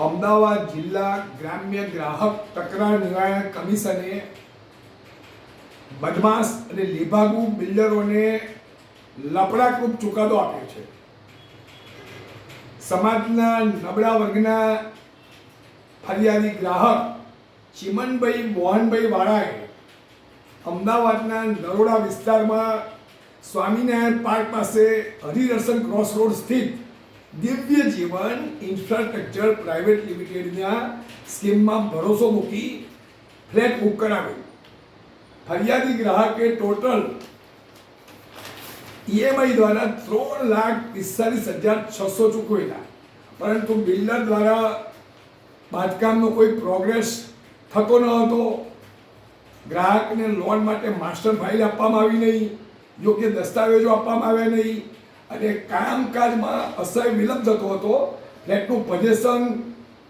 અમદાવાદ જિલ્લા ગ્રામ્ય ગ્રાહક તકરાર નિવારણ કમિશને બદમાશ અને લેભાગુ બિલ્ડરોને લપડાકરૂપ ચુકાદો આપ્યો છે. સમાજના નબળા વર્ગના ફરિયાદી ગ્રાહક ચિમનભાઈ મોહનભાઈ વાળાએ અમદાવાદના નરોડા વિસ્તારમાં સ્વામિનારાયણ પાર્ક પાસે હરિદર્શન ક્રોસ રોડ સ્થિત દિવ્ય જીવન ઇન્ફ્રાસ્ટ્રક્ચર પ્રાઇવેટ લિમિટેડના સ્કીમમાં ભરોસો મૂકી ફ્લેટ બુક કરાવ્યો. ફરિયાદી ગ્રાહકે ટોટલ ઈએમઆઈ દ્વારા 3,45,600 ચૂકવેલા, પરંતુ બિલ્ડર દ્વારા બાંધકામનો કોઈ પ્રોગ્રેસ થતો ન હતો. ગ્રાહકને લોન માટે માસ્ટર ફાઇલ આપવામાં આવી નહીં, યોગ્ય દસ્તાવેજો આપવામાં આવ્યા નહીં અને કામકાજમાં અસહ્ય વિલંબ થતો હતો. ફ્લેટનું પોઝેશન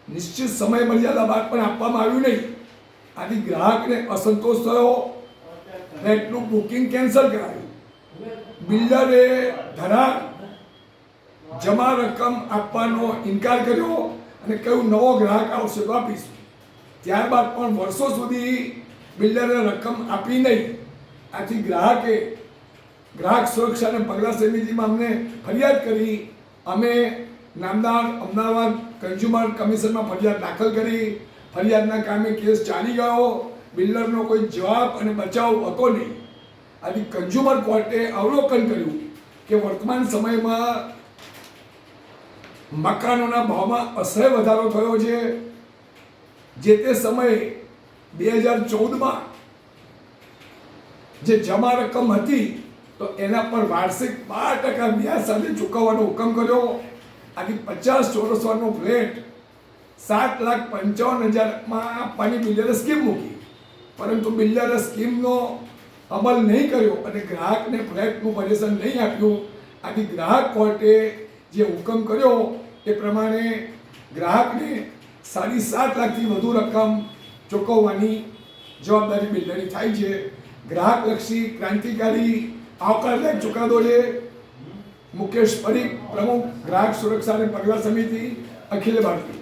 નિશ્ચિત સમય મર્યાદા બાદ પણ આપવામાં આવ્યું નહીં. આથી ગ્રાહકને અસંતોષ થયો, ફ્લેટનું બુકિંગ કેન્સલ કરાવ્યું. બિલ્ડરે ધરાર જમા રકમ આપવાનો ઇનકાર કર્યો અને કહ્યું નવો ગ્રાહક આવશે તો આપીશું. ત્યારબાદ પણ વર્ષો સુધી બિલ્ડરે રકમ આપી નહીં. આથી ગ્રાહકે ગ્રાહક સુરક્ષા અને પગલાં સમિતિમાં અમને ફરિયાદ કરી. અમે નામદાર અમદાવાદ કન્ઝ્યુમર કમિશનમાં ફરિયાદ દાખલ કરી. ફરિયાદના કામે કેસ ચાલી ગયો. બિલ્ડરનો કોઈ જવાબ અને બચાવ હતો નહીં. આથી કન્ઝ્યુમર કોર્ટે અવલોકન કર્યું કે વર્તમાન સમયમાં મકાનોના ભાવમાં અસહ્ય વધારો થયો છે. જે તે સમયે 2014માં જે જમા રકમ હતી તો એના પર વાર્ષિક 12% વ્યાજ સાથે ચૂકવવાનો હુકમ કર્યો. આથી 50 ચોરસ વારનો ફ્લેટ 7,55,000માં આપવાની બિલ્ડરે સ્કીમ મૂકી, પરંતુ બિલ્ડરે સ્કીમનો અમલ નહીં કર્યો અને ગ્રાહકને ફ્લેટનું પોઝેશન નહીં આપ્યું. આથી ગ્રાહક કોર્ટે જે હુકમ કર્યો એ પ્રમાણે ગ્રાહકને 7.5 લાખથી વધુ રકમ ચૂકવવાની જવાબદારી બિલ્ડરની થાય છે. ગ્રાહકલક્ષી ક્રાંતિકારી આવકારદાયક ચુકાદો છે. મુકેશ પરીખ, પ્રમુખ ગ્રાહક સુરક્ષા અને પગલાં સમિતિ, અખિલ ભારતીય.